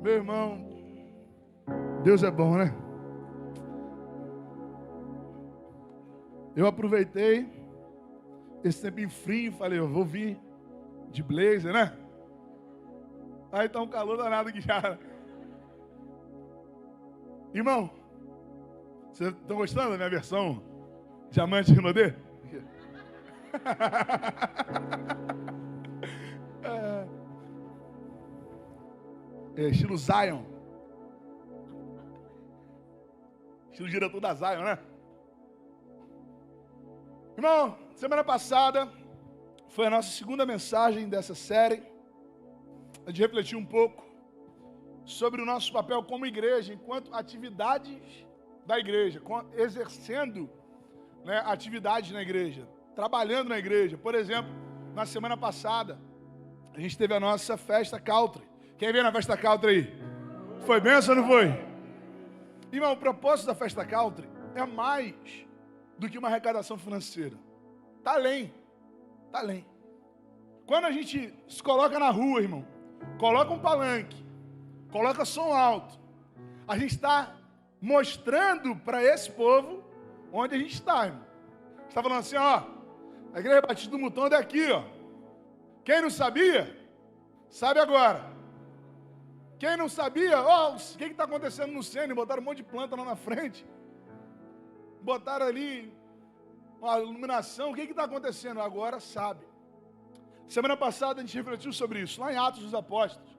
Meu irmão, Deus é bom, né? Eu aproveitei esse tempinho frio, falei, eu vou vir de blazer, né? Aí tá um calor danado aqui já. Irmão, vocês estão gostando da minha versão Diamante Renaudet? É estilo Zion. Estilo diretor da Zion, né? Irmão, semana passada foi a nossa segunda mensagem dessa série. A gente refletiu um pouco sobre o nosso papel como igreja, enquanto atividades da igreja, exercendo, né, atividades na igreja, trabalhando na igreja. Por exemplo, na semana passada, a gente teve a nossa festa country. Quem veio na festa country aí? Foi bênção ou não foi? Irmão, o propósito da festa country é mais do que uma arrecadação financeira. Está além. Está além. Quando a gente se coloca na rua, irmão, coloca um palanque, coloca som alto, a gente está mostrando para esse povo onde a gente está, irmão. A gente está falando assim, ó, a Igreja Batista do Mutão é daqui, ó. Quem não sabia, sabe agora. Quem não sabia, ó, o que está acontecendo no centro? Botaram um monte de planta lá na frente. Botaram ali uma iluminação. O que está acontecendo? Agora sabe. Semana passada a gente refletiu sobre isso, lá em Atos dos Apóstolos,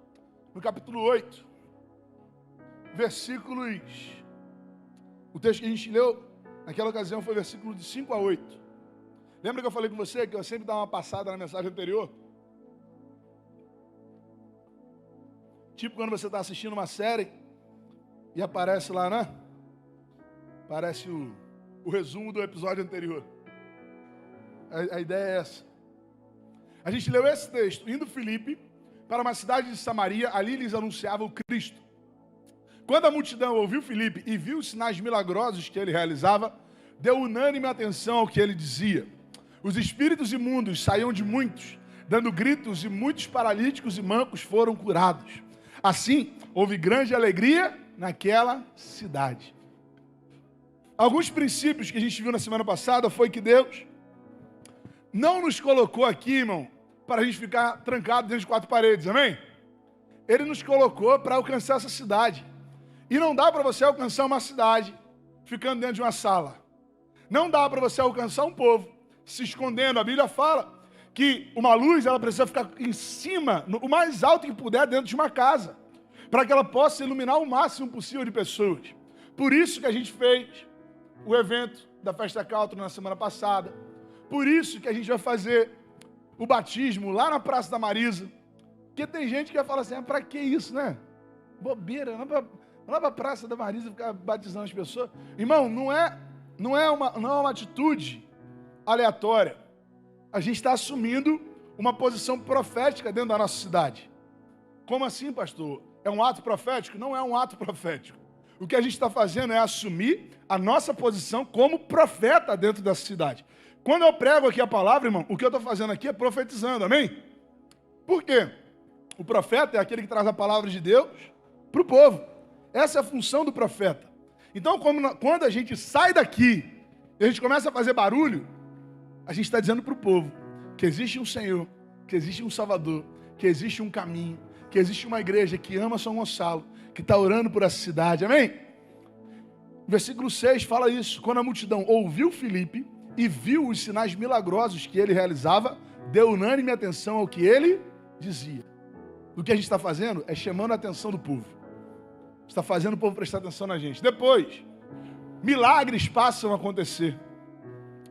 no capítulo 8, versículos. O texto que a gente leu naquela ocasião foi versículo de 5 a 8. Lembra que eu falei com você que eu sempre dava uma passada na mensagem anterior? Tipo quando você está assistindo uma série e aparece lá, né? Aparece o resumo do episódio anterior. A ideia é essa. A gente leu esse texto. Indo Filipe para uma cidade de Samaria, ali lhes anunciava o Cristo. Quando a multidão ouviu Filipe e viu os sinais milagrosos que ele realizava, deu unânime atenção ao que ele dizia. Os espíritos imundos saíam de muitos, dando gritos, e muitos paralíticos e mancos foram curados. Assim, houve grande alegria naquela cidade. Alguns princípios que a gente viu na semana passada foi que Deus não nos colocou aqui, irmão, para a gente ficar trancado dentro de quatro paredes, amém? Ele nos colocou para alcançar essa cidade. E não dá para você alcançar uma cidade ficando dentro de uma sala. Não dá para você alcançar um povo se escondendo. A Bíblia fala que uma luz, ela precisa ficar em cima, o mais alto que puder, dentro de uma casa, para que ela possa iluminar o máximo possível de pessoas. Por isso que a gente fez o evento da festa country na semana passada. Por isso que a gente vai fazer o batismo lá na Praça da Marisa. Porque tem gente que vai falar assim, para que isso, né? Bobeira, não é para a Praça da Marisa ficar batizando as pessoas. Irmão, não é uma atitude aleatória. A gente está assumindo uma posição profética dentro da nossa cidade. Como assim, pastor? É um ato profético? Não é um ato profético. O que a gente está fazendo é assumir a nossa posição como profeta dentro dessa cidade. Quando eu prego aqui a palavra, irmão, o que eu estou fazendo aqui é profetizando, amém? Por quê? O profeta é aquele que traz a palavra de Deus para o povo. Essa é a função do profeta. Então, quando a gente sai daqui e a gente começa a fazer barulho, a gente está dizendo para o povo que existe um Senhor, que existe um Salvador, que existe um caminho, que existe uma igreja que ama São Gonçalo, que está orando por essa cidade, amém? Versículo 6 fala isso. Quando a multidão ouviu Filipe e viu os sinais milagrosos que ele realizava, deu unânime atenção ao que ele dizia. O que a gente está fazendo é chamando a atenção do povo. Está fazendo o povo prestar atenção na gente. Depois, milagres passam a acontecer.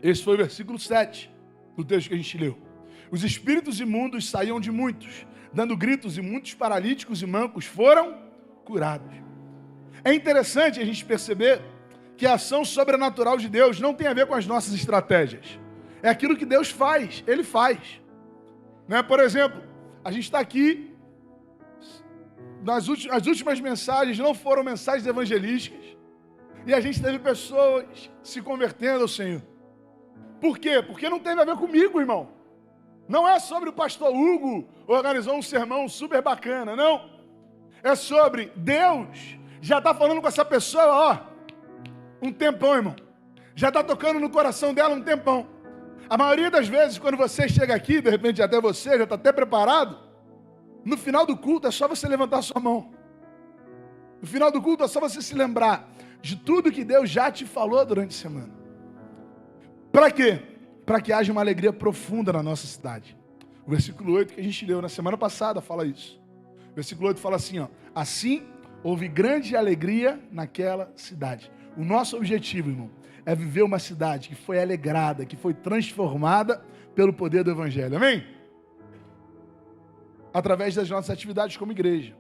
Esse foi o versículo 7 do texto que a gente leu. Os espíritos imundos saíam de muitos, dando gritos, e muitos paralíticos e mancos foram curados. É interessante a gente perceber que a ação sobrenatural de Deus não tem a ver com as nossas estratégias. É aquilo que Deus faz, Ele faz. Né? Por exemplo, a gente está aqui, as últimas mensagens não foram mensagens evangelísticas, e a gente teve pessoas se convertendo ao Senhor. Por quê? Porque não teve a ver comigo, irmão. Não é sobre o pastor Hugo organizou um sermão super bacana, não. É sobre Deus já está falando com essa pessoa, ó, um tempão, irmão. Já está tocando no coração dela um tempão. A maioria das vezes, quando você chega aqui, de repente até você, já está até preparado, no final do culto é só você levantar a sua mão. No final do culto é só você se lembrar de tudo que Deus já te falou durante a semana. Para quê? Para que haja uma alegria profunda na nossa cidade. O versículo 8 que a gente leu na semana passada fala isso. O versículo 8 fala assim, ó: assim houve grande alegria naquela cidade. O nosso objetivo, irmão, é viver uma cidade que foi alegrada, que foi transformada pelo poder do Evangelho. Amém? Através das nossas atividades como igreja.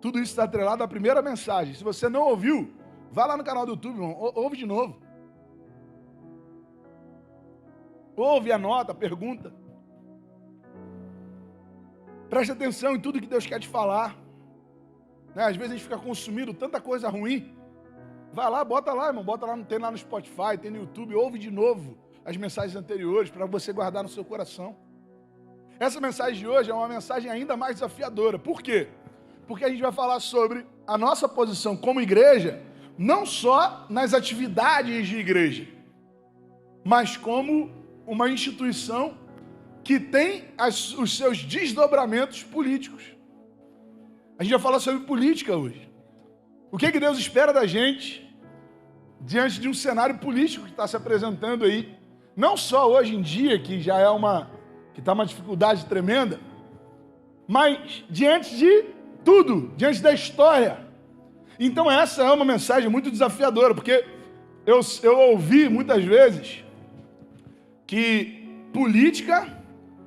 Tudo isso está atrelado à primeira mensagem. Se você não ouviu, vá lá no canal do YouTube, irmão, ouve de novo. Ouve, anota, pergunta. Preste atenção em tudo que Deus quer te falar. Né? Às vezes a gente fica consumindo tanta coisa ruim. Vai lá, bota lá, irmão. Bota lá, tem lá no Spotify, tem no YouTube. Ouve de novo as mensagens anteriores para você guardar no seu coração. Essa mensagem de hoje é uma mensagem ainda mais desafiadora. Por quê? Porque a gente vai falar sobre a nossa posição como igreja, não só nas atividades de igreja, mas como uma instituição que tem os seus desdobramentos políticos. A gente vai falar sobre política hoje. O que Deus espera da gente diante de um cenário político que está se apresentando aí, não só hoje em dia, que já é que está uma dificuldade tremenda, mas diante de tudo, diante da história. Então essa é uma mensagem muito desafiadora, porque eu ouvi muitas vezes que política,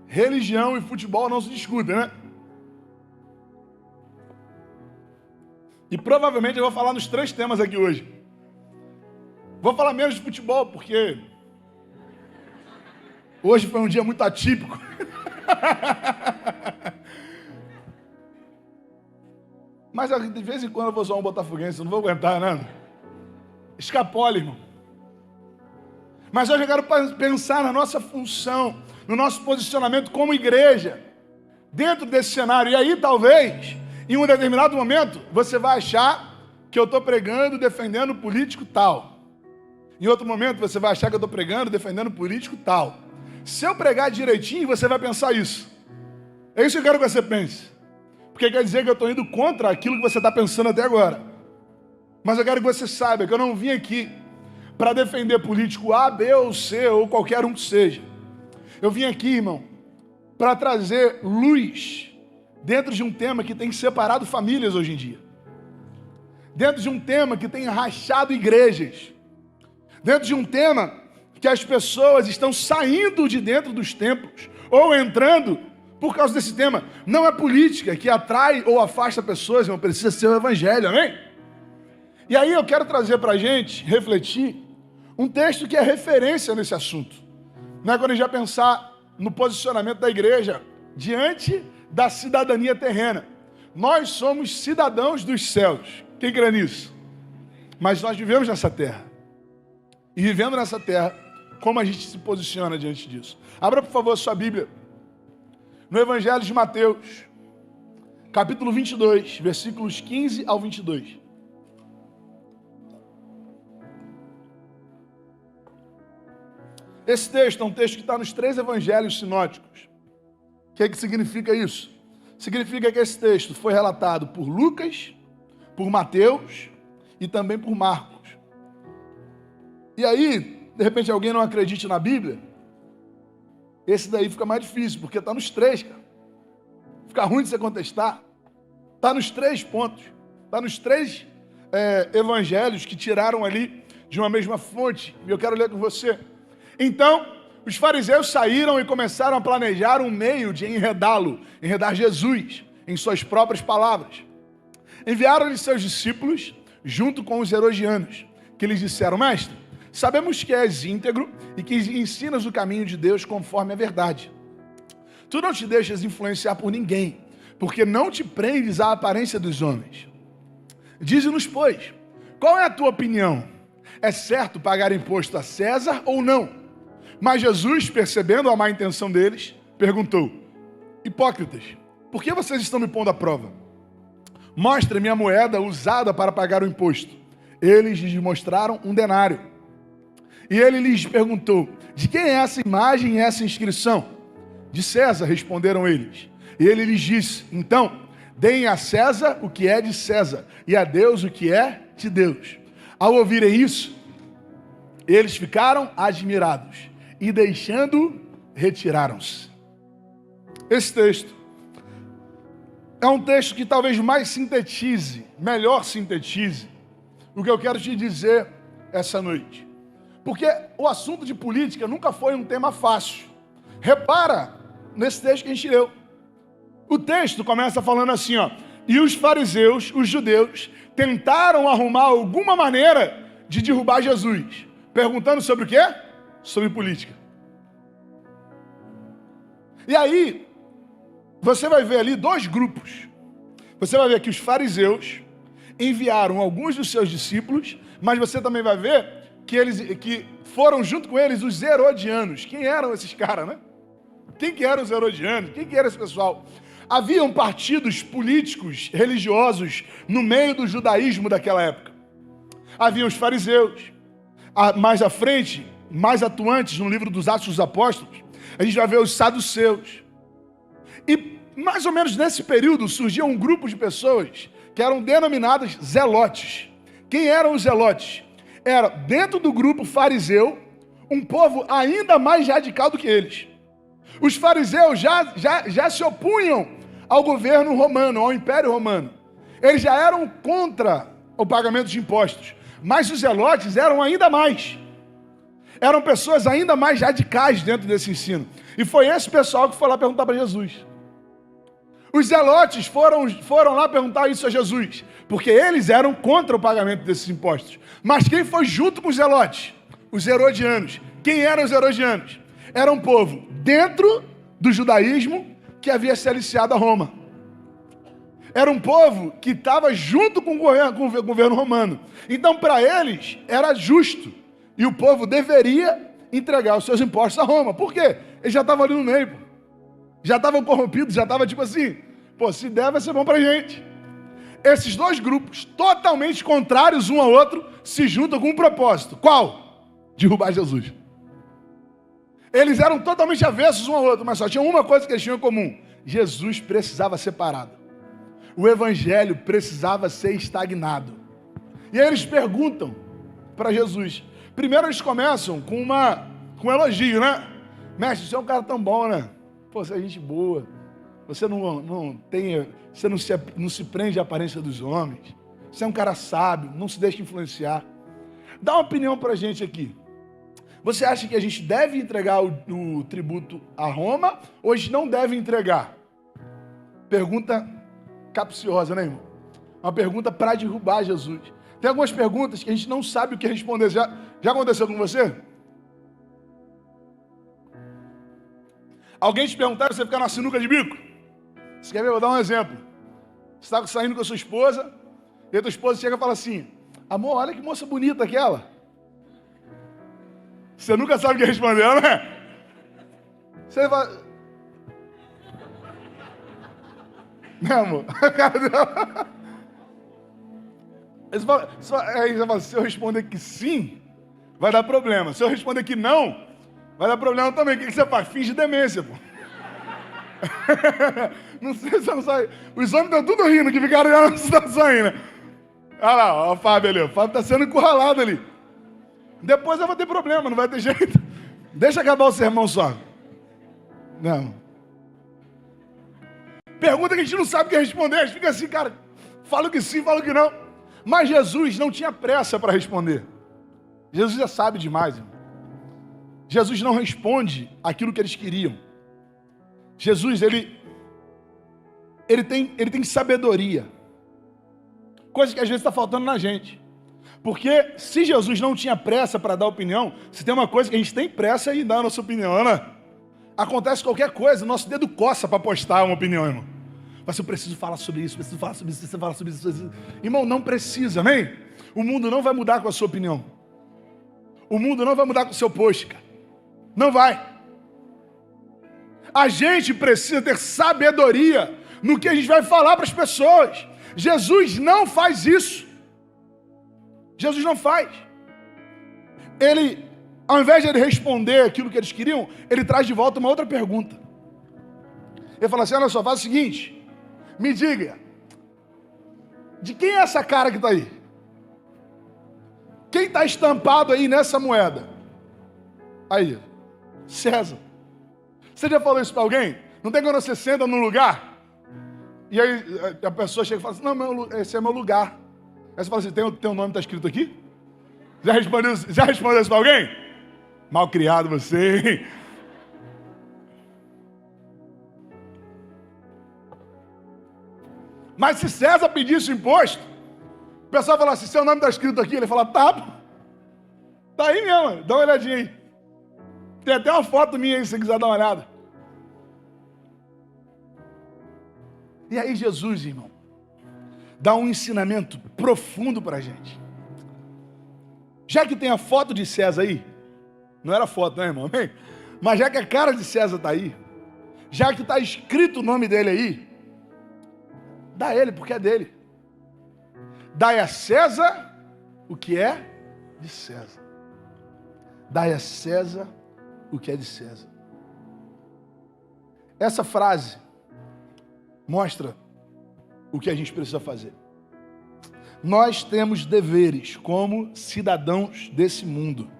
religião e futebol não se discutem, né? E provavelmente eu vou falar nos 3 temas aqui hoje. Vou falar menos de futebol, porque hoje foi um dia muito atípico. Mas de vez em quando eu vou zoar um botafoguense, eu não vou aguentar, né? Escapole, irmão. Mas hoje eu quero pensar na nossa função, no nosso posicionamento como igreja, dentro desse cenário. E aí, talvez, em um determinado momento, você vai achar que eu estou pregando, defendendo político tal. Em outro momento, você vai achar que eu estou pregando, defendendo político tal. Se eu pregar direitinho, você vai pensar isso. É isso que eu quero que você pense. Porque quer dizer que eu estou indo contra aquilo que você está pensando até agora. Mas eu quero que você saiba que eu não vim aqui para defender político A, B ou C, ou qualquer um que seja. Eu vim aqui, irmão, para trazer luz dentro de um tema que tem separado famílias hoje em dia. Dentro de um tema que tem rachado igrejas. Dentro de um tema que as pessoas estão saindo de dentro dos templos ou entrando por causa desse tema. Não é política que atrai ou afasta pessoas, não precisa ser o evangelho, amém? E aí eu quero trazer para a gente refletir um texto que é referência nesse assunto. Não é quando a gente vai pensar no posicionamento da igreja diante da cidadania terrena. Nós somos cidadãos dos céus. Quem crê nisso? Mas nós vivemos nessa terra. E vivendo nessa terra, como a gente se posiciona diante disso? Abra, por favor, sua Bíblia no Evangelho de Mateus, capítulo 22, versículos 15 ao 22. Esse texto é um texto que está nos 3 evangelhos sinóticos. O que significa isso? Significa que esse texto foi relatado por Lucas, por Mateus e também por Marcos. E aí, de repente, alguém não acredite na Bíblia, esse daí fica mais difícil, porque está nos 3, cara. Fica ruim de você contestar. Está nos 3 pontos. Está nos 3 evangelhos que tiraram ali de uma mesma fonte. E eu quero ler com você. Então, os fariseus saíram e começaram a planejar um meio de enredar Jesus, em suas próprias palavras. Enviaram-lhe seus discípulos, junto com os herodianos, que lhes disseram: Mestre, sabemos que és íntegro e que ensinas o caminho de Deus conforme a verdade. Tu não te deixas influenciar por ninguém, porque não te prendes à aparência dos homens. Dize-nos, pois, qual é a tua opinião? É certo pagar imposto a César ou não? Mas Jesus, percebendo a má intenção deles, perguntou: Hipócritas, por que vocês estão me pondo à prova? Mostre-me a moeda usada para pagar o imposto. Eles lhes mostraram um denário. E ele lhes perguntou: de quem é essa imagem e essa inscrição? De César, responderam eles. E ele lhes disse: então, deem a César o que é de César, e a Deus o que é de Deus. Ao ouvirem isso, eles ficaram admirados, e deixando, retiraram-se. Esse texto é um texto que talvez melhor sintetize o que eu quero te dizer essa noite. Porque o assunto de política nunca foi um tema fácil. Repara nesse texto que a gente leu. O texto começa falando assim, ó: e os fariseus, os judeus, tentaram arrumar alguma maneira de derrubar Jesus. Perguntando sobre o quê? Sobre política. E aí, você vai ver ali dois grupos. Você vai ver que os fariseus enviaram alguns dos seus discípulos, mas você também vai ver que foram junto com eles os herodianos. Quem eram esses caras, né? Quem que eram os herodianos? Quem que era esse pessoal? Haviam partidos políticos, religiosos, no meio do judaísmo daquela época. Haviam os fariseus. Mais à frente, mais atuantes no livro dos Atos dos Apóstolos, a gente vai ver os saduceus. E mais ou menos nesse período surgia um grupo de pessoas que eram denominadas zelotes. Quem eram os zelotes? Era, dentro do grupo fariseu, um povo ainda mais radical do que eles. Os fariseus já se opunham ao governo romano, ao Império Romano. Eles já eram contra o pagamento de impostos. Mas os zelotes eram ainda mais. Eram pessoas ainda mais radicais dentro desse ensino. E foi esse pessoal que foi lá perguntar para Jesus. Os zelotes foram lá perguntar isso a Jesus, porque eles eram contra o pagamento desses impostos. Mas quem foi junto com os zelotes? Os herodianos. Quem eram os herodianos? Era um povo dentro do judaísmo que havia se aliciado a Roma. Era um povo que estava junto com o governo romano. Então, para eles, era justo. E o povo deveria entregar os seus impostos a Roma. Por quê? Eles já estavam ali no meio. Pô. Já estavam corrompidos, já estavam tipo assim, pô, se der vai ser bom pra gente. Esses dois grupos, totalmente contrários um ao outro, se juntam com um propósito. Qual? Derrubar Jesus. Eles eram totalmente avessos um ao outro, mas só tinham uma coisa que eles tinham em comum: Jesus precisava ser parado. O evangelho precisava ser estagnado. E aí eles perguntam para Jesus. Primeiro eles começam com um elogio, né? Mestre, você é um cara tão bom, né? Pô, você é gente boa. Você não se prende à aparência dos homens. Você é um cara sábio, não se deixa influenciar. Dá uma opinião para a gente aqui. Você acha que a gente deve entregar o tributo a Roma ou a gente não deve entregar? Pergunta capciosa, né, irmão? Uma pergunta para derrubar Jesus. Tem algumas perguntas que a gente não sabe o que responder. Já aconteceu com você? Alguém te perguntar e você ficar na sinuca de bico? Você quer ver? Vou dar um exemplo. Você está saindo com a sua esposa e a tua esposa chega e fala assim: amor, olha que moça bonita aquela. Você nunca sabe o que responder, né? Você vai... Não, amor. Aí você fala, se eu responder que sim, vai dar problema. Se eu responder que não, vai dar problema também. O que você faz? Finge demência, pô. Não sei se você não sabe. Os homens estão tudo rindo que ficaram nessa situação aí, né? Olha lá, ó, o Fábio ali. O Fábio está sendo encurralado ali. Depois eu vou ter problema, não vai ter jeito. Deixa acabar o sermão só. Não. Pergunta que a gente não sabe o que responder. A gente fica assim, cara, fala que sim, fala que não. Mas Jesus não tinha pressa para responder. Jesus já sabe demais, irmão. Jesus não responde aquilo que eles queriam. Jesus, ele tem sabedoria. Coisa que às vezes está faltando na gente. Porque se Jesus não tinha pressa para dar opinião, se tem uma coisa que a gente tem pressa em dar a nossa opinião, né? Acontece qualquer coisa, nosso dedo coça para postar uma opinião, irmão. Mas eu preciso falar sobre isso, preciso falar sobre isso. Irmão, não precisa, amém? O mundo não vai mudar com a sua opinião. O mundo não vai mudar com o seu post, cara. Não vai. A gente precisa ter sabedoria no que a gente vai falar para as pessoas. Jesus não faz isso. Jesus não faz. Ele, ao invés de ele responder aquilo que eles queriam, ele traz de volta uma outra pergunta. Ele fala assim, olha só, faz o seguinte, me diga, de quem é essa cara que está aí? Quem está estampado aí nessa moeda? Aí, César. Você já falou isso para alguém? Não tem quando você senta num lugar, e aí a pessoa chega e fala assim, não, esse é meu lugar. Aí você fala assim, teu nome está escrito aqui? Já respondeu isso para alguém? Mal criado você, hein? Mas se César pedisse o imposto, o pessoal fala assim, seu nome está escrito aqui, ele fala, tá aí mesmo, dá uma olhadinha aí. Tem até uma foto minha aí, se você quiser dar uma olhada. E aí Jesus, irmão, dá um ensinamento profundo para a gente. Já que tem a foto de César aí, não era foto, né, irmão? Mas já que a cara de César está aí, já que está escrito o nome dele aí, dá ele, porque é dele. Dai a César o que é de César. Dai a César o que é de César. Essa frase mostra o que a gente precisa fazer. Nós temos deveres como cidadãos desse mundo.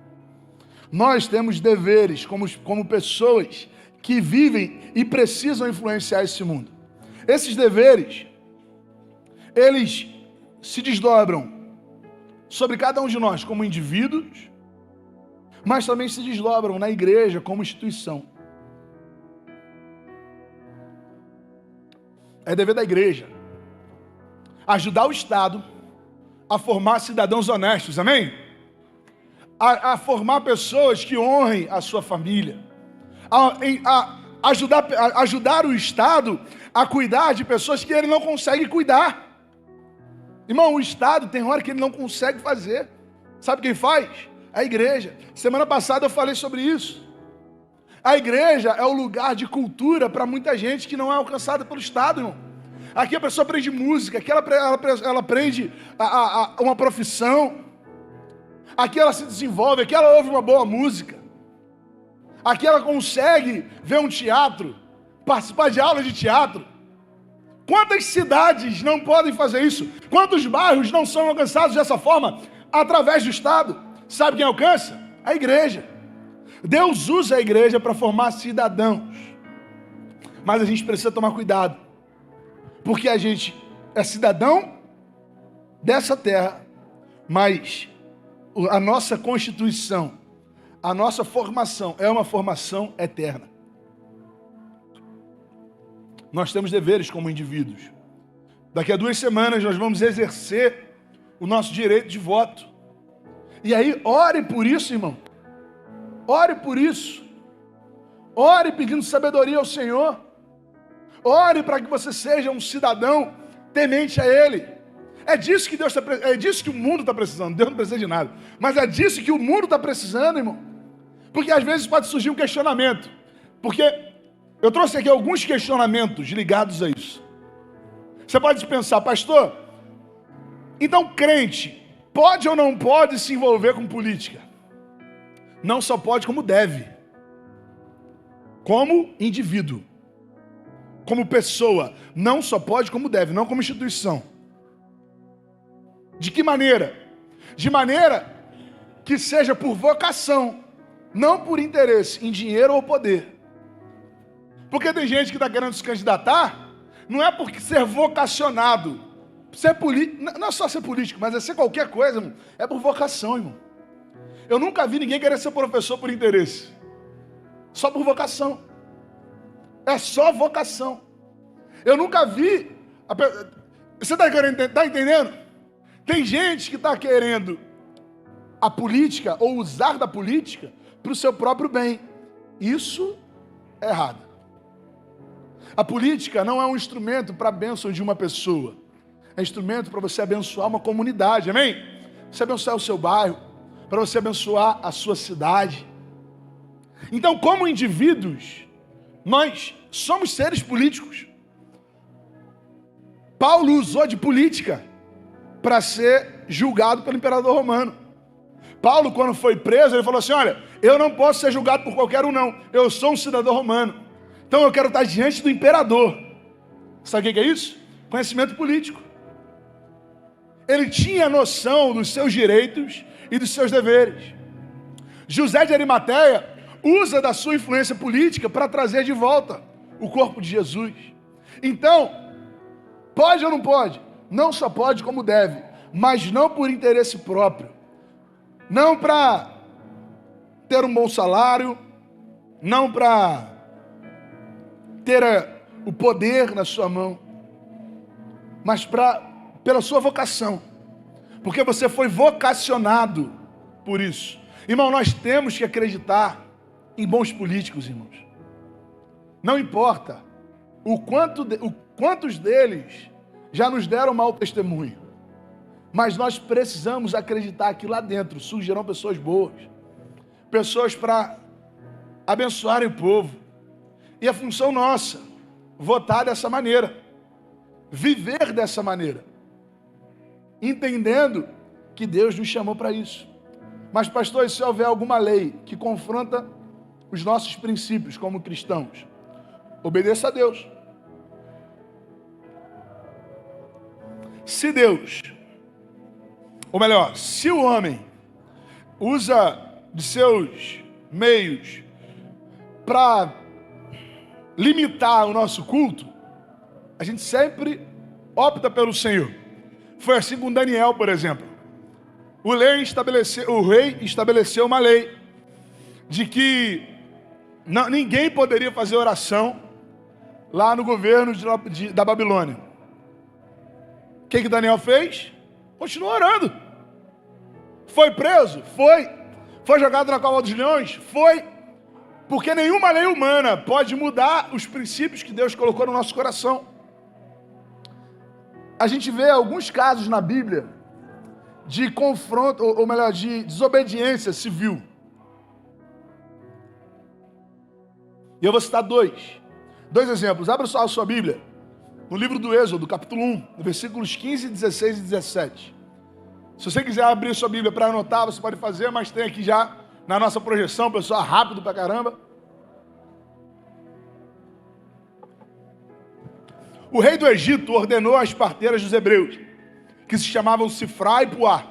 Nós temos deveres como pessoas que vivem e precisam influenciar esse mundo. Esses deveres, eles se desdobram sobre cada um de nós como indivíduos, mas também se desdobram na igreja como instituição. É dever da igreja ajudar o Estado a formar cidadãos honestos, amém? A formar pessoas que honrem a sua família, a ajudar o Estado a cuidar de pessoas que ele não consegue cuidar. Irmão, o Estado tem hora que ele não consegue fazer. Sabe quem faz? A igreja. Semana passada eu falei sobre isso. A igreja é o lugar de cultura para muita gente que não é alcançada pelo Estado, irmão. Aqui a pessoa aprende música, aqui ela aprende uma profissão, aqui ela se desenvolve, aqui ela ouve uma boa música, aqui ela consegue ver um teatro, participar de aulas de teatro. Quantas cidades não podem fazer isso? Quantos bairros não são alcançados dessa forma? Através do Estado. Sabe quem alcança? A igreja. Deus usa a igreja para formar cidadãos. Mas a gente precisa tomar cuidado. Porque a gente é cidadão dessa terra, mas a nossa constituição, a nossa formação é uma formação eterna. Nós temos deveres como indivíduos. Daqui a 2 semanas nós vamos exercer o nosso direito de voto. E aí, ore por isso, irmão. Ore por isso. Ore pedindo sabedoria ao Senhor. Ore para que você seja um cidadão temente a Ele. É disso que é disso que o mundo está precisando. Deus não precisa de nada. Mas é disso que o mundo está precisando, irmão. Porque às vezes pode surgir um questionamento. Porque eu trouxe aqui alguns questionamentos ligados a isso. Você pode pensar, pastor, então crente pode ou não pode se envolver com política? Não só pode, como deve. Como indivíduo. Como pessoa. Não só pode, como deve. Não como instituição. De que maneira? De maneira que seja por vocação. Não por interesse em dinheiro ou poder. Porque tem gente que está querendo se candidatar, não é porque ser vocacionado, ser político, não é só ser político, mas é ser qualquer coisa, irmão, é por vocação, irmão. Eu nunca vi ninguém querer ser professor por interesse, só por vocação. É só vocação. Eu nunca vi, você está entendendo? Tem gente que está querendo a política, ou usar da política, para o seu próprio bem. Isso é errado. A política não é um instrumento para a bênção de uma pessoa. É instrumento para você abençoar uma comunidade, amém? Você abençoar o seu bairro, para você abençoar a sua cidade. Então, como indivíduos, nós somos seres políticos. Paulo usou de política para ser julgado pelo imperador romano. Paulo, quando foi preso, ele falou assim: olha, eu não posso ser julgado por qualquer um não, eu sou um cidadão romano, então eu quero estar diante do imperador. Sabe o que é isso? Conhecimento político. Ele tinha noção dos seus direitos e dos seus deveres. José de Arimateia usa da sua influência política para trazer de volta o corpo de Jesus. Então, pode ou não pode? Não só pode como deve, mas não por interesse próprio. Não para ter um bom salário, não para ter o poder na sua mão, mas pela sua vocação, porque você foi vocacionado por isso. Irmão, nós temos que acreditar em bons políticos, irmãos. Não importa quantos deles já nos deram mau testemunho, mas nós precisamos acreditar que lá dentro surgirão pessoas boas, pessoas para abençoarem o povo. E a função nossa, votar dessa maneira, viver dessa maneira, entendendo que Deus nos chamou para isso. Mas, pastor, se houver alguma lei que confronta os nossos princípios como cristãos, obedeça a Deus. Se Deus, ou melhor, se o homem usa de seus meios para limitar o nosso culto, a gente sempre opta pelo Senhor. Foi assim com Daniel, por exemplo. O rei estabeleceu uma lei de que ninguém poderia fazer oração lá no governo da Babilônia. O que Daniel fez? Continuou orando. Foi preso? Foi. Foi jogado na cova dos leões? Foi. Porque nenhuma lei humana pode mudar os princípios que Deus colocou no nosso coração. A gente vê alguns casos na Bíblia de confronto, ou melhor, de desobediência civil. E eu vou citar dois exemplos. Abra só a sua Bíblia, no livro do Êxodo, capítulo 1, versículos 15, 16 e 17. Se você quiser abrir sua Bíblia para anotar, você pode fazer, mas tem aqui já na nossa projeção, pessoal, rápido pra caramba. O rei do Egito ordenou às parteiras dos hebreus, que se chamavam Sifrá e Puá: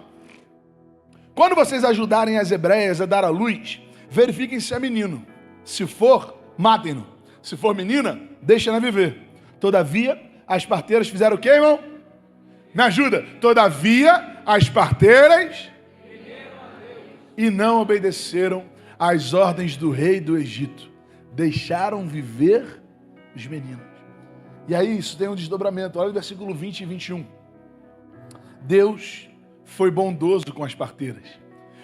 quando vocês ajudarem as hebreias a dar à luz, verifiquem se é menino. Se for, matem-no. Se for menina, deixem-na viver. Todavia, as parteiras fizeram o quê, irmão? Me ajuda. Todavia, as parteiras e não obedeceram às ordens do rei do Egito. Deixaram viver os meninos. E aí isso tem um desdobramento. Olha o versículo 20 e 21. Deus foi bondoso com as parteiras,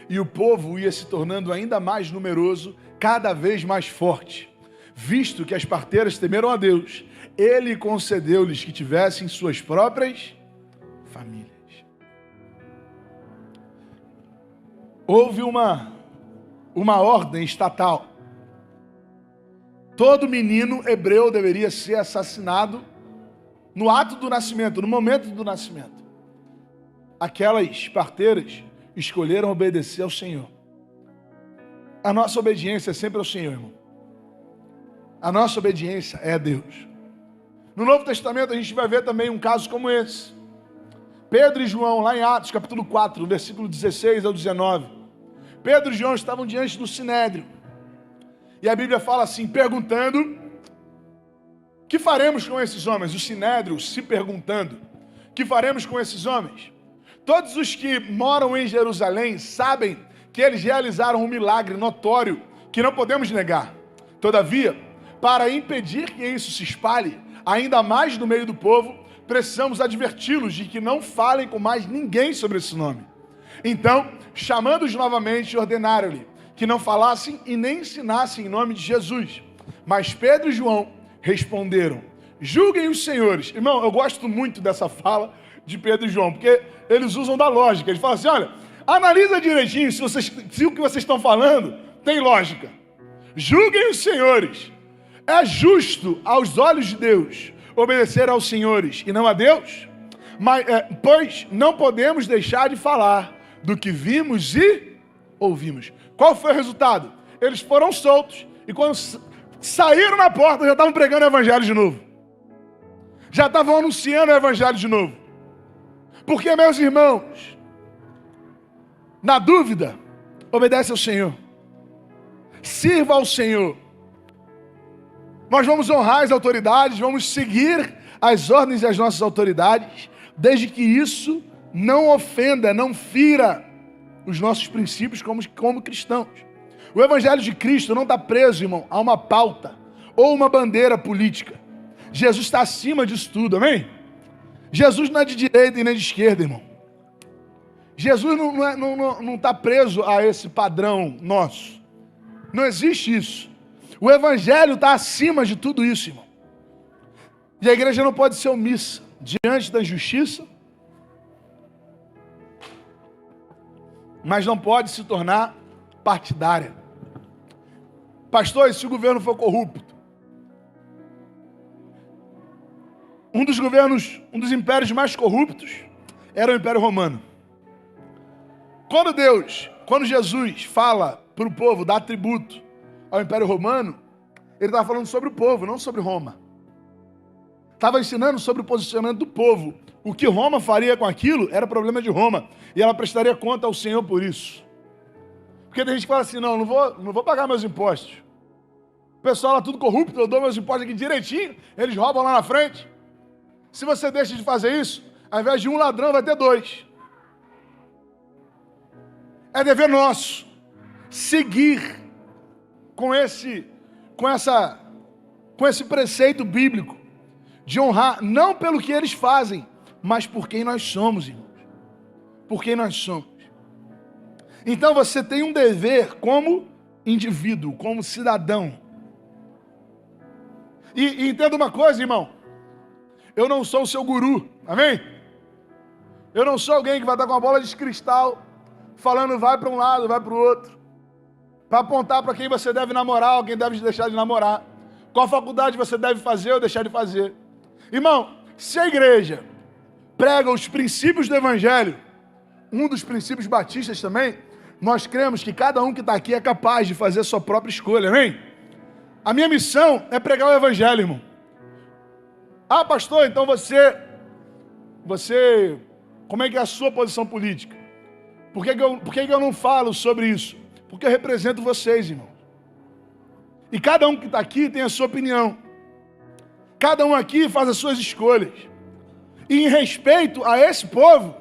e o povo ia se tornando ainda mais numeroso, cada vez mais forte. Visto que as parteiras temeram a Deus, Ele concedeu-lhes que tivessem suas próprias famílias. Houve uma ordem estatal. Todo menino hebreu deveria ser assassinado no ato do nascimento, no momento do nascimento. Aquelas parteiras escolheram obedecer ao Senhor. A nossa obediência é sempre ao Senhor, irmão. A nossa obediência é a Deus. No Novo Testamento a gente vai ver também um caso como esse. Pedro e João, lá em Atos capítulo 4, versículo 16 ao 19. Pedro e João estavam diante do Sinédrio. E a Bíblia fala assim, perguntando: que faremos com esses homens? O Sinédrio se perguntando: que faremos com esses homens? Todos os que moram em Jerusalém sabem que eles realizaram um milagre notório que não podemos negar. Todavia, para impedir que isso se espalhe ainda mais no meio do povo, precisamos adverti-los de que não falem com mais ninguém sobre esse nome. Então, chamando-os novamente, ordenaram-lhe que não falassem e nem ensinassem em nome de Jesus. Mas Pedro e João responderam: julguem os senhores. Irmão, eu gosto muito dessa fala de Pedro e João, porque eles usam da lógica. Eles falam assim: olha, analisa direitinho se o que vocês estão falando tem lógica. Julguem os senhores. É justo aos olhos de Deus obedecer aos senhores e não a Deus? Pois não podemos deixar de falar do que vimos e ouvimos. Qual foi o resultado? Eles foram soltos e quando saíram na porta já estavam pregando o evangelho de novo. Já estavam anunciando o evangelho de novo. Porque, meus irmãos, na dúvida, obedece ao Senhor. Sirva ao Senhor. Nós vamos honrar as autoridades, vamos seguir as ordens das nossas autoridades, desde que isso não ofenda, não fira os nossos princípios como cristãos. O Evangelho de Cristo não está preso, irmão, a uma pauta ou uma bandeira política. Jesus está acima disso tudo, amém? Jesus não é de direita e nem de esquerda, irmão. Jesus não está preso a esse padrão nosso. Não existe isso. O Evangelho está acima de tudo isso, irmão. E a igreja não pode ser omissa diante da injustiça, mas não pode se tornar partidária. Pastor, e se o governo for corrupto? Um dos impérios mais corruptos era o Império Romano. Quando Jesus fala para o povo dar tributo ao Império Romano, ele estava falando sobre o povo, não sobre Roma. Estava ensinando sobre o posicionamento do povo. O que Roma faria com aquilo era problema de Roma. E ela prestaria conta ao Senhor por isso. Porque tem gente que fala assim, não vou pagar meus impostos. O pessoal lá tudo corrupto, eu dou meus impostos aqui direitinho, eles roubam lá na frente. Se você deixa de fazer isso, ao invés de um ladrão, vai ter dois. É dever nosso seguir com esse preceito bíblico de honrar não pelo que eles fazem, mas por quem nós somos, irmãos. Por quem nós somos. Então você tem um dever como indivíduo, como cidadão. E entenda uma coisa, irmão. Eu não sou o seu guru, amém? Eu não sou alguém que vai estar com uma bola de cristal falando vai para um lado, vai para o outro, para apontar para quem você deve namorar ou quem deve deixar de namorar, qual faculdade você deve fazer ou deixar de fazer. Irmão, se a igreja prega os princípios do evangelho, um dos princípios batistas também, nós cremos que cada um que está aqui é capaz de fazer a sua própria escolha, amém? A minha missão é pregar o evangelho, irmão. Ah, pastor, então você, como é que é a sua posição política? Por que eu não falo sobre isso? Porque eu represento vocês, irmão. E cada um que está aqui tem a sua opinião. Cada um aqui faz as suas escolhas. E em respeito a esse povo,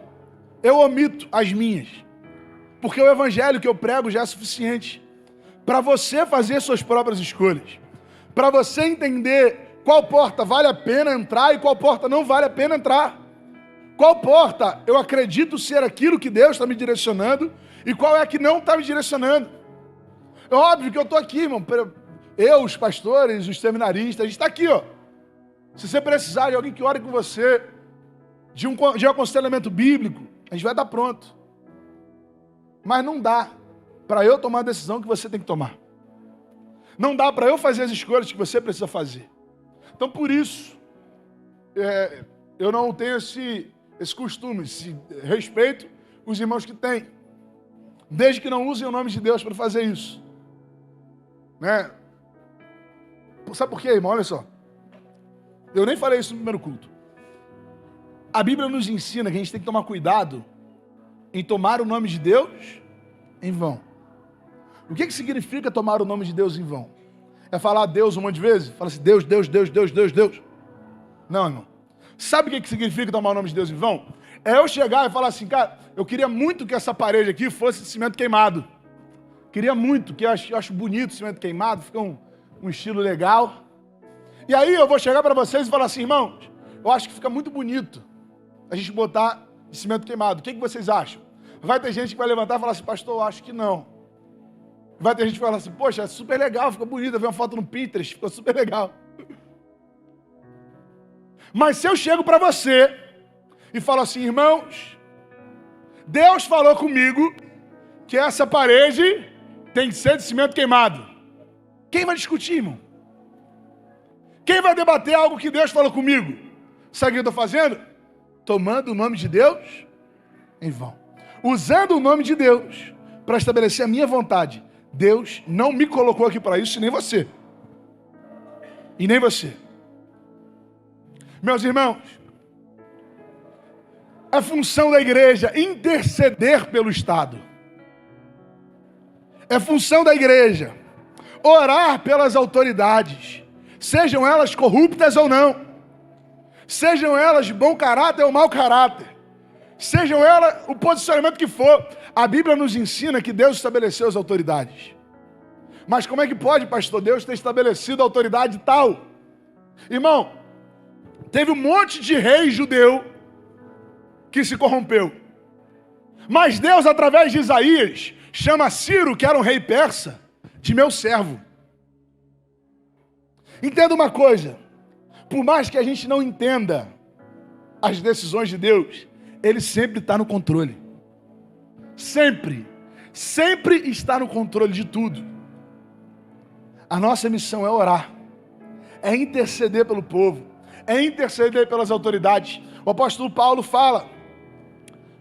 eu omito as minhas. Porque o evangelho que eu prego já é suficiente para você fazer suas próprias escolhas. Para você entender qual porta vale a pena entrar e qual porta não vale a pena entrar. Qual porta eu acredito ser aquilo que Deus está me direcionando e qual é a que não está me direcionando. É óbvio que eu estou aqui, irmão. Eu, os pastores, os seminaristas, a gente está aqui, ó. Se você precisar de alguém que ore com você, de um aconselhamento bíblico, a gente vai estar pronto. Mas não dá para eu tomar a decisão que você tem que tomar. Não dá para eu fazer as escolhas que você precisa fazer. Então, por isso, eu não tenho esse costume, esse respeito os irmãos que têm. Desde que não usem o nome de Deus para fazer isso. Né? Sabe por quê, irmão? Olha só. Eu nem falei isso no primeiro culto. A Bíblia nos ensina que a gente tem que tomar cuidado em tomar o nome de Deus em vão. O que significa tomar o nome de Deus em vão? É falar Deus um monte de vezes? Fala assim, Deus, Deus, Deus, Deus, Deus, Deus. Não, irmão. Sabe o que significa tomar o nome de Deus em vão? É eu chegar e falar assim, cara, eu queria muito que essa parede aqui fosse de cimento queimado. Queria muito, que eu acho bonito cimento queimado, fica um estilo legal. E aí eu vou chegar para vocês e falar assim, irmãos, eu acho que fica muito bonito a gente botar de cimento queimado. O que vocês acham? Vai ter gente que vai levantar e falar assim, pastor, eu acho que não. Vai ter gente que vai falar assim, poxa, é super legal, fica bonito, eu vi uma foto no Pinterest, ficou super legal. Mas se eu chego para você e falo assim, irmãos, Deus falou comigo que essa parede tem que ser de cimento queimado. Quem vai discutir, irmão? Quem vai debater algo que Deus falou comigo? Sabe o que eu estou fazendo? Tomando o nome de Deus em vão. Usando o nome de Deus para estabelecer a minha vontade. Deus não me colocou aqui para isso, e nem você. E nem você. Meus irmãos, é função da igreja interceder pelo Estado. É função da igreja orar pelas autoridades, sejam elas corruptas ou não, sejam elas de bom caráter ou mau caráter, sejam elas o posicionamento que for. A Bíblia nos ensina que Deus estabeleceu as autoridades. Mas como é que pode, pastor, Deus ter estabelecido a autoridade tal? Irmão, teve um monte de rei judeu que se corrompeu. Mas Deus, através de Isaías, chama Ciro, que era um rei persa, de meu servo. Entenda uma coisa, por mais que a gente não entenda as decisões de Deus, Ele sempre está no controle. Sempre está no controle de tudo. A nossa missão é orar, é interceder pelo povo, é interceder pelas autoridades. O apóstolo Paulo fala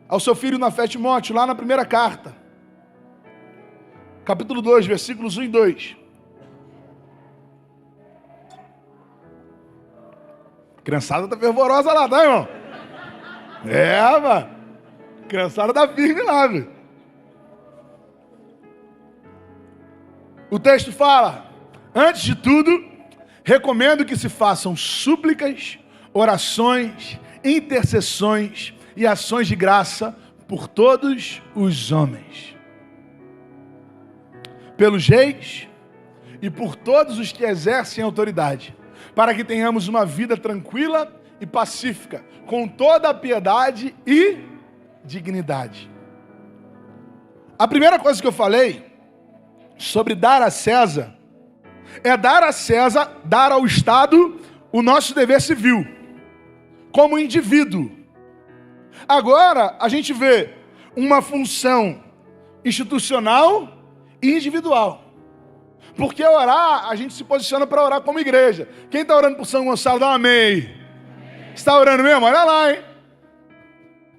ao seu filho na fé, Timóteo, lá na primeira carta, capítulo 2, versículos 1 e 2. Criançada tá fervorosa lá, tá, irmão? Mano. Criançada tá firme lá, viu? O texto fala: antes de tudo, recomendo que se façam súplicas, orações, intercessões e ações de graça por todos os homens, pelos reis e por todos os que exercem autoridade, para que tenhamos uma vida tranquila e pacífica, com toda a piedade e dignidade. A primeira coisa que eu falei sobre dar a César é dar a César, dar ao Estado o nosso dever civil, como indivíduo. Agora a gente vê uma função institucional e individual. Porque orar, a gente se posiciona para orar como igreja. Quem está orando por São Gonçalo, dá um amém. Está orando mesmo? Olha lá, hein?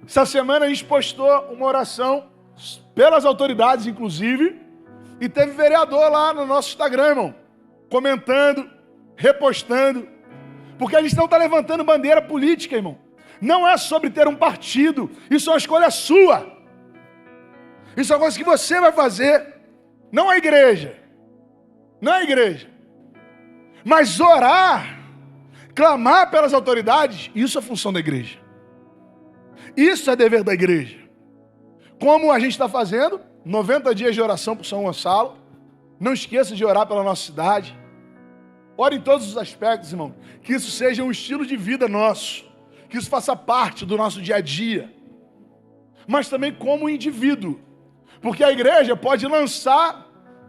Essa semana a gente postou uma oração pelas autoridades, inclusive, e teve vereador lá no nosso Instagram, irmão, comentando, repostando, porque a gente não está levantando bandeira política, irmão. Não é sobre ter um partido, isso é uma escolha sua. Isso é uma coisa que você vai fazer, não a igreja. Não a igreja. Mas orar, clamar pelas autoridades, isso é função da igreja. Isso é dever da igreja. Como a gente está fazendo, 90 dias de oração por São Gonçalo. Não esqueça de orar pela nossa cidade. Ore em todos os aspectos, irmão. Que isso seja um estilo de vida nosso. Que isso faça parte do nosso dia a dia. Mas também como indivíduo. Porque a igreja pode lançar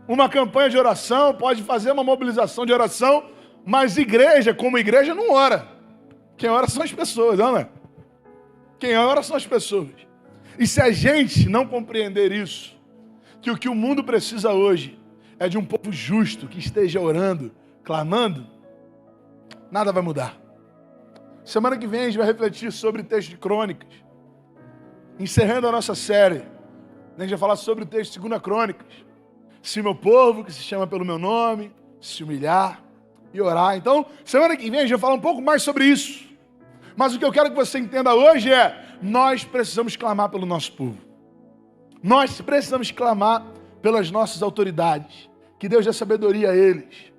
uma campanha de oração, pode fazer uma mobilização de oração, mas igreja, como igreja, não ora. Quem ora são as pessoas, não é? Quem ora são as pessoas. E se a gente não compreender isso, que o que o mundo precisa hoje é de um povo justo, que esteja orando, clamando, nada vai mudar. Semana que vem a gente vai refletir sobre o texto de Crônicas. Encerrando a nossa série, a gente vai falar sobre o texto de 2 Crônicas. Se meu povo, que se chama pelo meu nome, se humilhar e orar. Então, semana que vem a gente vai falar um pouco mais sobre isso. Mas o que eu quero que você entenda hoje é: nós precisamos clamar pelo nosso povo. Nós precisamos clamar pelas nossas autoridades. Que Deus dê sabedoria a eles.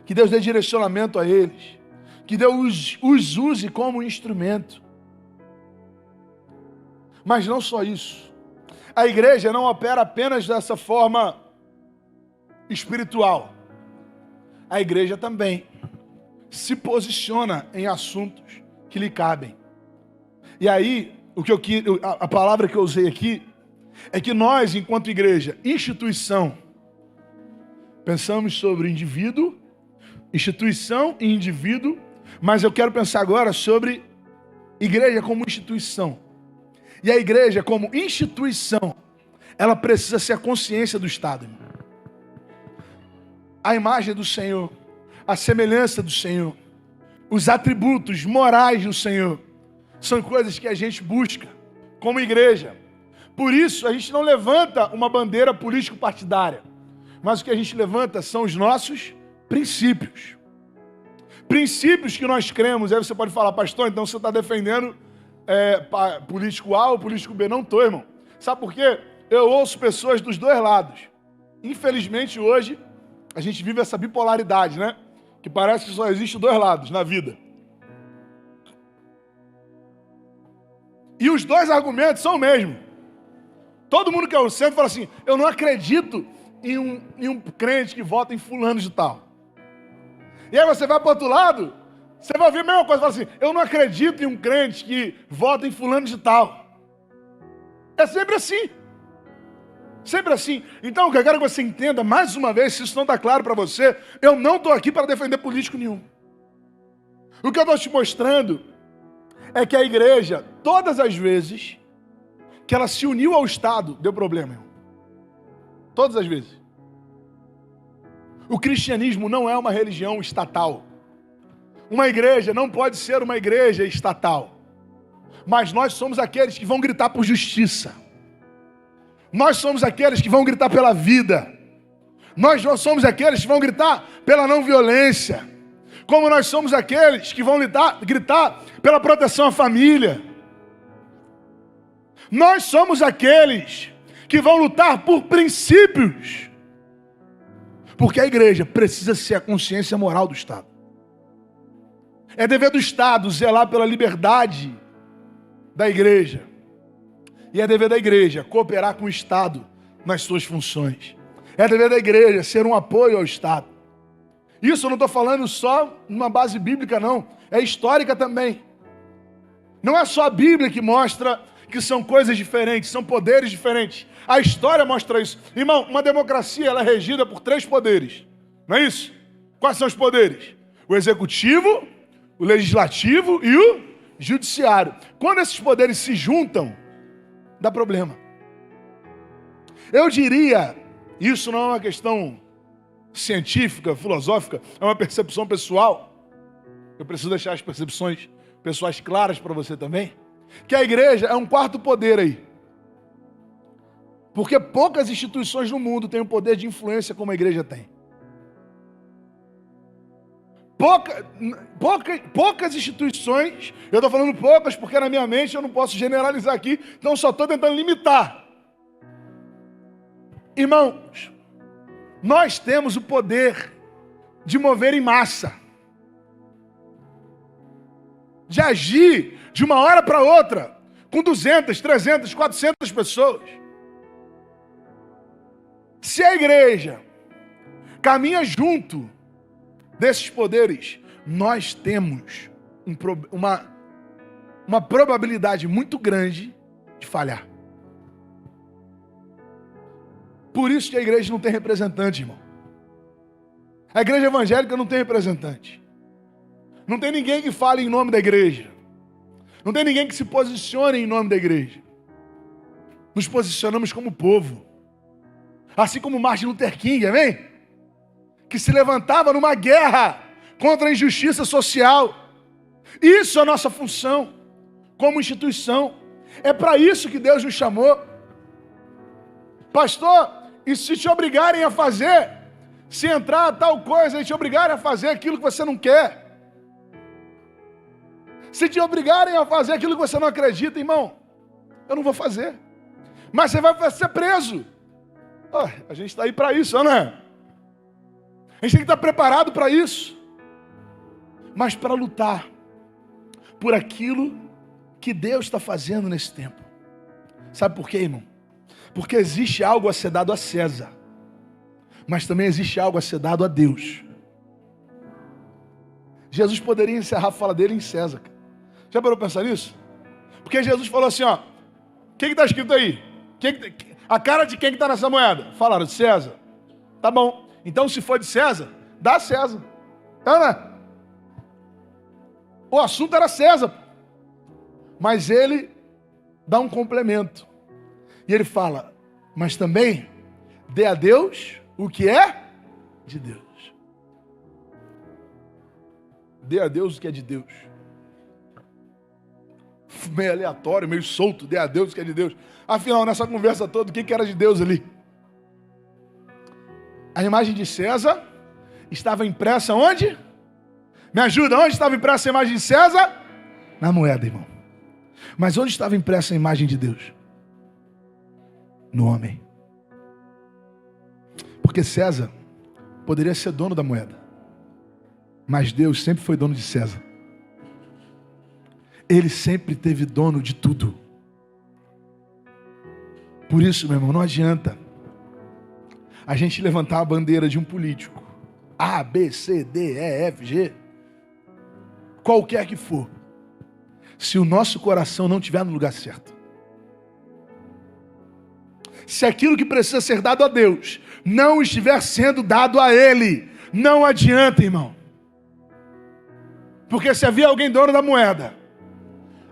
Que Deus dê direcionamento a eles. Que Deus os use como instrumento. Mas não só isso. A igreja não opera apenas dessa forma espiritual. A igreja também se posiciona em assuntos que lhe cabem. E aí, a palavra que eu usei aqui é que nós, enquanto igreja, instituição, pensamos sobre indivíduo, instituição e indivíduo, mas eu quero pensar agora sobre igreja como instituição. E a igreja, como instituição, ela precisa ser a consciência do Estado. A imagem do Senhor, a semelhança do Senhor. Os atributos morais do Senhor são coisas que a gente busca como igreja. Por isso, a gente não levanta uma bandeira político-partidária, mas o que a gente levanta são os nossos princípios. Princípios que nós cremos. Aí você pode falar, pastor, então você está defendendo político A ou político B. Não estou, irmão. Sabe por quê? Eu ouço pessoas dos dois lados. Infelizmente, hoje, a gente vive essa bipolaridade, né? Que parece que só existe dois lados na vida. E os dois argumentos são o mesmo. Todo mundo que é o centro fala assim, eu não acredito em um crente que vota em fulano de tal. E aí você vai para o outro lado, você vai ouvir a mesma coisa, fala assim, eu não acredito em um crente que vota em fulano de tal. É sempre assim. Sempre assim. Então, o que eu quero que você entenda, mais uma vez, se isso não está claro para você, eu não estou aqui para defender político nenhum. O que eu estou te mostrando é que a igreja, todas as vezes que ela se uniu ao Estado, deu problema, irmão. Todas as vezes. O cristianismo não é uma religião estatal. Uma igreja não pode ser uma igreja estatal. Mas nós somos aqueles que vão gritar por justiça. Nós somos aqueles que vão gritar pela vida. Nós somos aqueles que vão gritar pela não violência. Como nós somos aqueles que vão gritar pela proteção à família. Nós somos aqueles que vão lutar por princípios. Porque a igreja precisa ser a consciência moral do Estado. É dever do Estado zelar pela liberdade da igreja. E é dever da igreja cooperar com o Estado nas suas funções. É dever da igreja ser um apoio ao Estado. Isso eu não estou falando só numa base bíblica, não. É histórica também. Não é só a Bíblia que mostra que são coisas diferentes, são poderes diferentes. A história mostra isso. Irmão, uma democracia ela é regida por 3 poderes. Não é isso? Quais são os poderes? O executivo, o legislativo e o judiciário. Quando esses poderes se juntam, dá problema. Eu diria, isso não é uma questão científica, filosófica, é uma percepção pessoal. Eu preciso deixar as percepções pessoais claras para você também. Que a igreja é um 4º poder aí. Porque poucas instituições no mundo têm o poder de influência como a igreja tem. Poucas instituições, eu estou falando poucas porque na minha mente eu não posso generalizar aqui, então só estou tentando limitar. Irmãos, nós temos o poder de mover em massa, de agir de uma hora para outra, com 200, 300, 400 pessoas. Se a igreja caminha junto desses poderes, nós temos uma probabilidade muito grande de falhar. Por isso que a igreja não tem representante, irmão. A igreja evangélica não tem representante. Não tem ninguém que fale em nome da igreja. Não tem ninguém que se posicione em nome da igreja. Nos posicionamos como povo. Assim como Martin Luther King, amém? Que se levantava numa guerra contra a injustiça social. Isso é a nossa função como instituição. É para isso que Deus nos chamou. Pastor, e se te obrigarem a fazer, se entrar tal coisa e te obrigarem a fazer aquilo que você não quer, se te obrigarem a fazer aquilo que você não acredita, irmão, eu não vou fazer. Mas você vai ser preso. Oh, a gente está aí para isso, não é? A gente tem que estar preparado para isso. Mas para lutar por aquilo que Deus está fazendo nesse tempo. Sabe por quê, irmão? Porque existe algo a ser dado a César, mas também existe algo a ser dado a Deus. Jesus poderia encerrar a fala dele em César. Já parou para pensar nisso? Porque Jesus falou assim, ó, o que está escrito aí? A cara de quem que está nessa moeda? Falaram, de César. Tá bom. Então, se for de César, dá a César. Ana, o assunto era César. Mas ele dá um complemento. E ele fala, mas também dê a Deus o que é de Deus. Dê a Deus o que é de Deus. Meio aleatório, meio solto, dê a Deus o que é de Deus. Afinal, nessa conversa toda, o que era de Deus ali? A imagem de César estava impressa onde? Me ajuda, onde estava impressa a imagem de César? Na moeda, irmão. Mas onde estava impressa a imagem de Deus? No homem. Porque César poderia ser dono da moeda, mas Deus sempre foi dono de César. Ele sempre teve dono de tudo. Por isso, meu irmão, não adianta a gente levantar a bandeira de um político, A, B, C, D, E, F, G, qualquer que for, se o nosso coração não estiver no lugar certo. Se aquilo que precisa ser dado a Deus não estiver sendo dado a Ele, não adianta, irmão. Porque se havia alguém dono da moeda,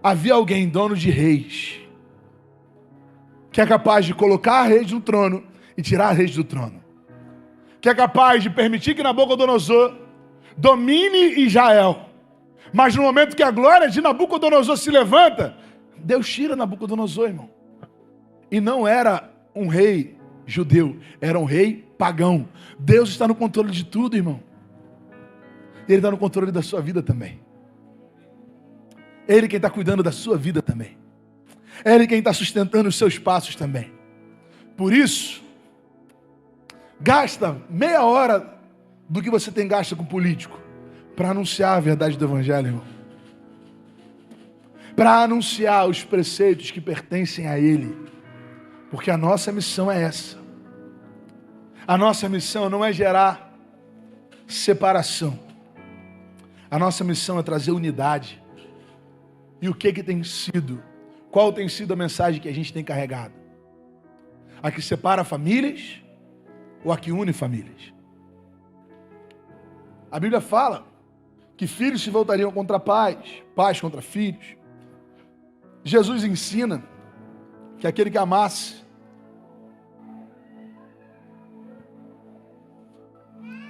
havia alguém dono de reis, que é capaz de colocar a reis no trono e tirar a reis do trono, que é capaz de permitir que Nabucodonosor domine Israel, mas no momento que a glória de Nabucodonosor se levanta, Deus tira Nabucodonosor, irmão. E não era um rei judeu, era um rei pagão. Deus está no controle de tudo, irmão. Ele está no controle da sua vida também. Ele quem está cuidando da sua vida também. Ele quem está sustentando os seus passos também. Por isso, gasta meia hora do que você tem gasto com político para anunciar a verdade do Evangelho, irmão. Para anunciar os preceitos que pertencem a Ele. Porque a nossa missão é essa. A nossa missão não é gerar separação. A nossa missão é trazer unidade. E o que tem sido? Qual tem sido a mensagem que a gente tem carregado? A que separa famílias ou a que une famílias? A Bíblia fala que filhos se voltariam contra pais, pais contra filhos. Jesus ensina que aquele que amasse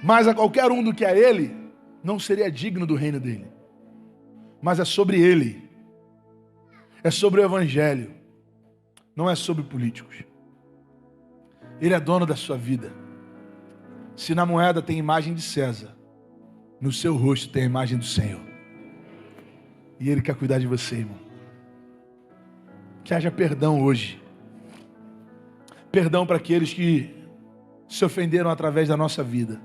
mais a qualquer um do que a ele, não seria digno do reino dele. Mas é sobre ele. É sobre o Evangelho. Não é sobre políticos. Ele é dono da sua vida. Se na moeda tem imagem de César, no seu rosto tem a imagem do Senhor. E Ele quer cuidar de você, irmão. Que haja perdão hoje. Perdão para aqueles que se ofenderam através da nossa vida.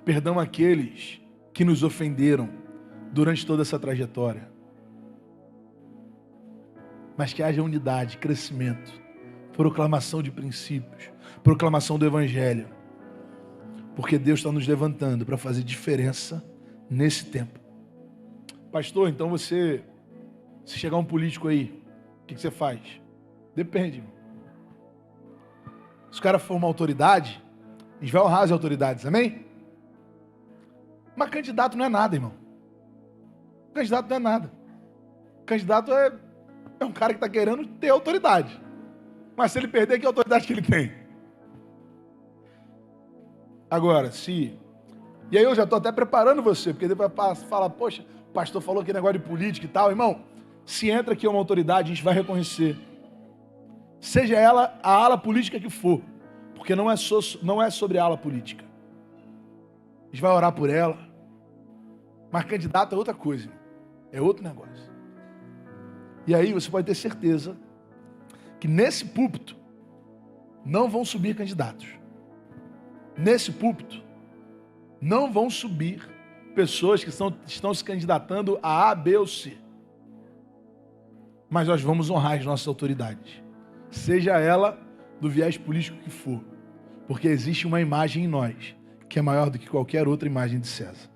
Perdão àqueles que nos ofenderam durante toda essa trajetória. Mas que haja unidade, crescimento, proclamação de princípios, proclamação do Evangelho. Porque Deus está nos levantando para fazer diferença nesse tempo. Pastor, então se chegar um político aí, o que você faz? Depende, irmão. Se o cara for uma autoridade, a gente vai honrar as autoridades, amém? Mas candidato não é nada, irmão. Candidato não é nada. Candidato é um cara que está querendo ter autoridade. Mas se ele perder, que autoridade que ele tem? Agora, E aí eu já estou até preparando você, porque depois fala, poxa, o pastor falou que negócio de política e tal. Irmão, se entra aqui uma autoridade, a gente vai reconhecer. Seja ela a ala política que for. Porque não é sobre a ala política. A gente vai orar por ela. Mas candidato é outra coisa. É outro negócio. E aí você pode ter certeza que nesse púlpito não vão subir candidatos. Nesse púlpito não vão subir pessoas que estão se candidatando a A, B ou C. Mas nós vamos honrar as nossas autoridades. Seja ela do viés político que for. Porque existe uma imagem em nós que é maior do que qualquer outra imagem de César.